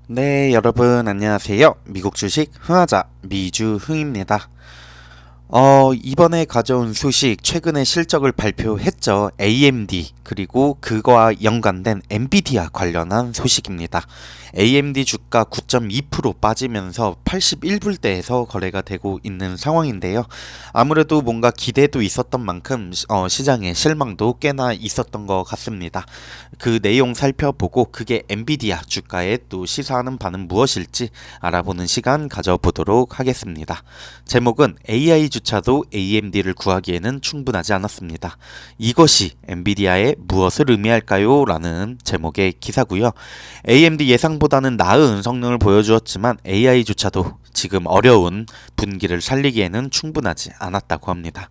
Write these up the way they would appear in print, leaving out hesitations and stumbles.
네, 여러분 안녕하세요. 미국 주식 흥하자 미주흥입니다. 이번에 가져온 소식 최근에 실적을 발표했죠. AMD 그리고 그거와 연관된 엔비디아 관련한 소식입니다. AMD 주가 9.2% 빠지면서 81불대에서 거래가 되고 있는 상황인데요. 아무래도 뭔가 기대도 있었던 만큼 시장에 실망도 꽤나 있었던 것 같습니다. 그 내용 살펴보고 그게 엔비디아 주가에 또 시사하는 바는 무엇일지 알아보는 시간 가져보도록 하겠습니다. 제목은 AI 주차도 AMD를 구하기에는 충분하지 않았습니다. 이것이 엔비디아에 무엇을 의미할까요? 라는 제목의 기사고요. AMD 예상보다는 나은 성능을 보여주었지만 AI조차도 지금 어려운 분기를 살리기에는 충분하지 않았다고 합니다.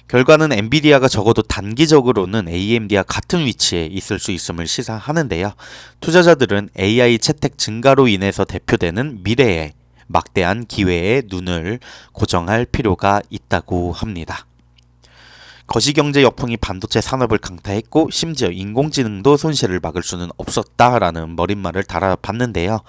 결과는 엔비디아가 적어도 단기적으로는 AMD와 같은 위치에 있을 수 있음을 시사하는데요. 투자자들은 AI 채택 증가로 인해서 대표되는 미래의 막대한 기회에 눈을 고정할 필요가 있다고 합니다. 거시경제 역풍이 반도체 산업을 강타했고 심지어 인공지능도 손실을 막을 수는 없었다라는 머릿말을 달아봤는데요.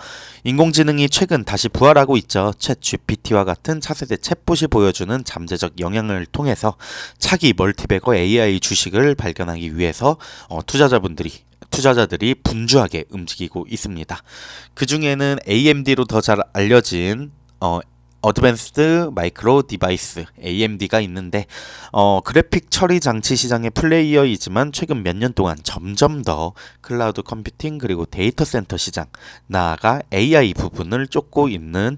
인공지능이 최근 다시 부활하고 있죠. 챗 GPT와 같은 차세대 챗봇이 보여주는 잠재적 영향을 통해서 차기 멀티베거 AI 주식을 발견하기 위해서 투자자들이 분주하게 움직이고 있습니다. 그 중에는 AMD로 더 잘 알려진 어드밴스드 마이크로 디바이스 AMD가 있는데 그래픽 처리 장치 시장의 플레이어이지만 최근 몇 년 동안 점점 더 클라우드 컴퓨팅 그리고 데이터 센터 시장 나아가 AI 부분을 쫓고 있는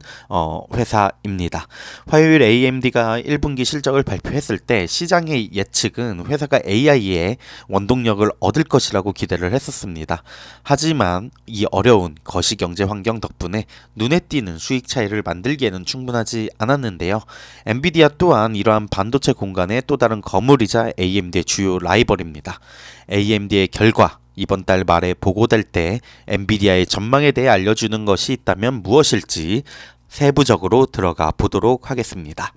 회사입니다. 화요일 AMD가 1분기 실적을 발표했을 때 시장의 예측은 회사가 AI의 원동력을 얻을 것이라고 기대를 했었습니다. 하지만 이 어려운 거시경제 환경 덕분에 눈에 띄는 수익 차이를 만들기에는 충분하지 않았는데요. 엔비디아 또한 이러한 반도체 공간의 또 다른 거물이자 AMD의 주요 라이벌입니다. AMD의 결과 이번 달 말에 보고될 때 엔비디아의 전망에 대해 알려주는 것이 있다면 무엇일지 세부적으로 들어가 보도록 하겠습니다.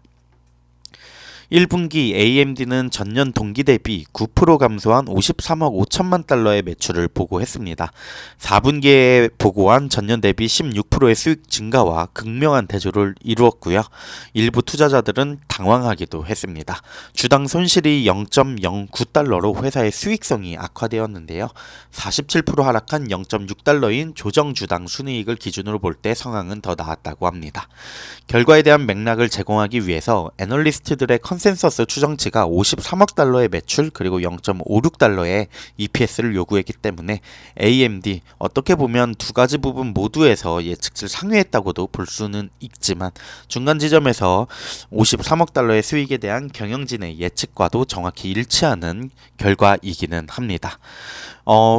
1분기 AMD는 전년 동기 대비 9% 감소한 53억 5천만 달러의 매출을 보고했습니다. 4분기에 보고한 전년 대비 16%의 수익 증가와 극명한 대조를 이루었고요. 일부 투자자들은 당황하기도 했습니다. 주당 손실이 0.09달러로 회사의 수익성이 악화되었는데요. 47% 하락한 0.6달러인 조정 주당 순이익을 기준으로 볼 때 상황은 더 나았다고 합니다. 결과에 대한 맥락을 제공하기 위해서 애널리스트들의 컨센서스 추정치가 53억 달러의 매출 그리고 0.56달러의 EPS를 요구했기 때문에 AMD 어떻게 보면 두 가지 부분 모두에서 예측치를 상회했다고도 볼 수는 있지만 중간 지점에서 53억 달러의 수익에 대한 경영진의 예측과도 정확히 일치하는 결과이기는 합니다.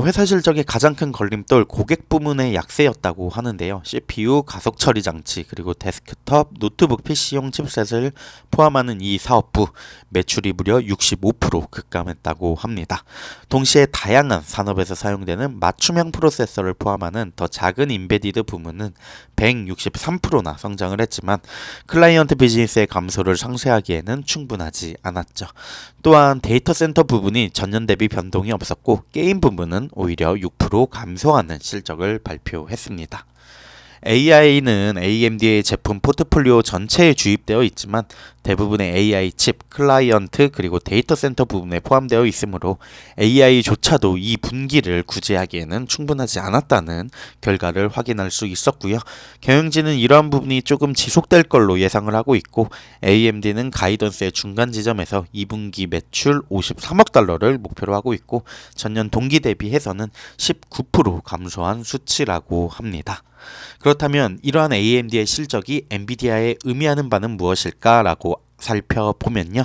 회사 실적의 가장 큰 걸림돌 고객 부문의 약세였다고 하는데요. CPU, 가속 처리 장치, 그리고 데스크톱, 노트북 PC용 칩셋을 포함하는 이 사업부 매출이 무려 65% 급감했다고 합니다. 동시에 다양한 산업에서 사용되는 맞춤형 프로세서를 포함하는 더 작은 인베디드 부문은 163%나 성장을 했지만 클라이언트 비즈니스의 감소를 상쇄하기에는 충분하지 않았죠. 또한 데이터 센터 부분이 전년 대비 변동이 없었고 게임 부분은 오히려 6% 감소하는 실적을 발표했습니다. AI는 AMD의 제품 포트폴리오 전체에 주입되어 있지만 대부분의 AI 칩, 클라이언트 그리고 데이터 센터 부분에 포함되어 있으므로 AI조차도 이 분기를 구제하기에는 충분하지 않았다는 결과를 확인할 수 있었고요. 경영진은 이러한 부분이 조금 지속될 걸로 예상을 하고 있고 AMD는 가이던스의 중간 지점에서 2분기 매출 53억 달러를 목표로 하고 있고 전년 동기 대비해서는 19% 감소한 수치라고 합니다. 그렇다면 이러한 AMD의 실적이 엔비디아에 의미하는 바는 무엇일까라고 살펴보면요.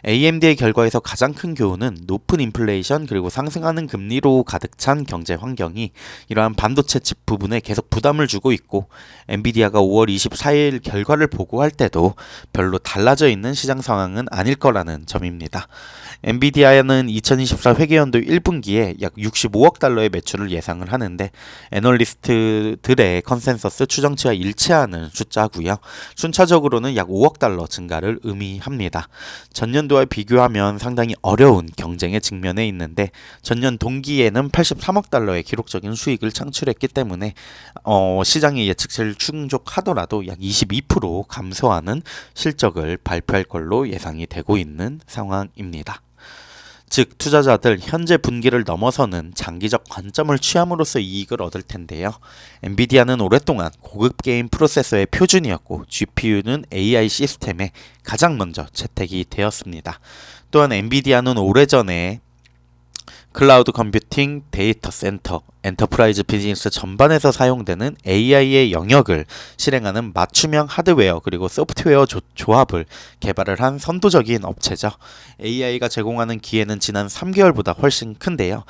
AMD의 결과에서 가장 큰 교훈은 높은 인플레이션 그리고 상승하는 금리로 가득 찬 경제 환경이 이러한 반도체 칩 부분에 계속 부담을 주고 있고 엔비디아가 5월 24일 결과를 보고할 때도 별로 달라져 있는 시장 상황은 아닐 거라는 점입니다. 엔비디아는 2024 회계연도 1분기에 약 65억 달러의 매출을 예상을 하는데 애널리스트들의 컨센서스 추정치와 일치하는 숫자고요. 순차적으로는 약 5억 달러 증가를 의미합니다. 전년도와 비교하면 상당히 어려운 경쟁에 직면해 있는데 전년 동기에는 83억 달러의 기록적인 수익을 창출했기 때문에 시장의 예측치를 충족하더라도 약 22% 감소하는 실적을 발표할 걸로 예상이 되고 있는 상황입니다. 즉 투자자들 현재 분기를 넘어서는 장기적 관점을 취함으로써 이익을 얻을 텐데요. 엔비디아는 오랫동안 고급 게임 프로세서의 표준이었고 GPU는 AI 시스템에 가장 먼저 채택이 되었습니다. 또한 엔비디아는 오래전에 클라우드 컴퓨팅, 데이터 센터, 엔터프라이즈 비즈니스 전반에서 사용되는 AI의 영역을 실행하는 맞춤형 하드웨어 그리고 소프트웨어 조합을 개발을 한 선도적인 업체죠. AI가 제공하는 기회는 지난 3개월보다 훨씬 큰데요.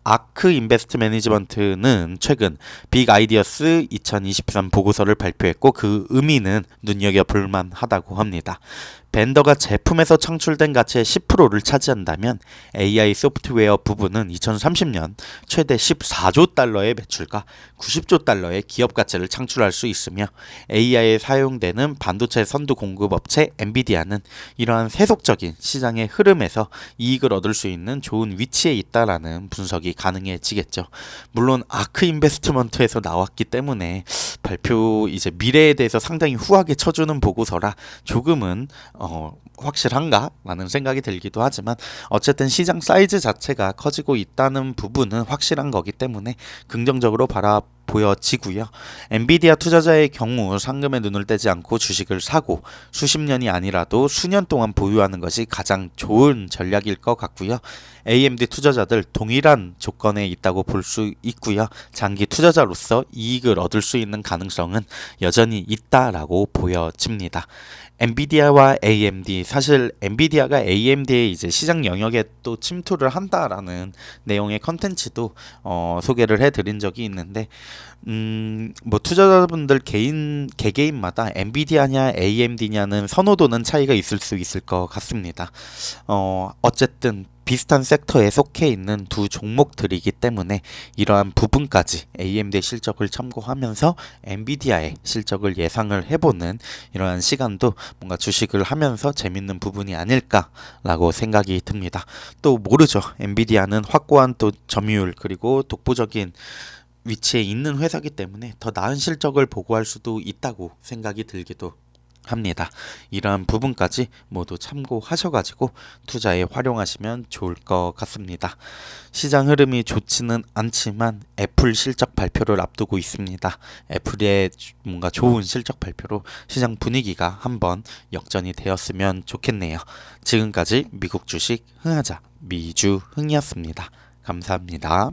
아크 인베스트 매니지먼트는 최근 빅 아이디어스 2023 보고서를 발표했고 그 의미는 눈여겨볼 만하다고 합니다. 벤더가 제품에서 창출된 가치의 10%를 차지한다면 AI 소프트웨어 부분은 2030년 최대 14조 달러의 매출과 90조 달러의 기업 가치를 창출할 수 있으며 AI에 사용되는 반도체 선두 공급 업체 엔비디아는 이러한 세속적인 시장의 흐름에서 이익을 얻을 수 있는 좋은 위치에 있다라는 분석이 가능해지겠죠. 물론 아크 인베스트먼트에서 나왔기 때문에 발표 이제 미래에 대해서 상당히 후하게 쳐주는 보고서라 조금은 확실한가? 라는 생각이 들기도 하지만 어쨌든 시장 사이즈 자체가 커지고 있다는 부분은 확실한 거기 때문에 긍정적으로 보여지고요. 엔비디아 투자자의 경우 상금에 눈을 떼지 않고 주식을 사고 수십 년이 아니라도 수년 동안 보유하는 것이 가장 좋은 전략일 것 같고요. AMD 투자자들 동일한 조건에 있다고 볼 수 있고요. 장기 투자자로서 이익을 얻을 수 있는 가능성은 여전히 있다라고 보여집니다. 엔비디아와 AMD 사실 엔비디아가 AMD의 이제 시장 영역에 또 침투를 한다라는 내용의 컨텐츠도 소개를 해드린 적이 있는데 뭐 투자자분들 개개인마다 엔비디아냐 AMD냐는 선호도는 차이가 있을 수 있을 것 같습니다. 어쨌든 비슷한 섹터에 속해 있는 두 종목들이기 때문에 이러한 부분까지 AMD의 실적을 참고하면서 엔비디아의 실적을 예상을 해보는 이러한 시간도 뭔가 주식을 하면서 재밌는 부분이 아닐까라고 생각이 듭니다. 또 모르죠. 엔비디아는 확고한 또 점유율 그리고 독보적인 위치에 있는 회사이기 때문에 더 나은 실적을 보고할 수도 있다고 생각이 들기도 합니다. 이러한 부분까지 모두 참고하셔가지고 투자에 활용하시면 좋을 것 같습니다. 시장 흐름이 좋지는 않지만 애플 실적 발표를 앞두고 있습니다. 애플의 뭔가 좋은 실적 발표로 시장 분위기가 한번 역전이 되었으면 좋겠네요. 지금까지 미국 주식 흥하자 미주흥이었습니다. 감사합니다.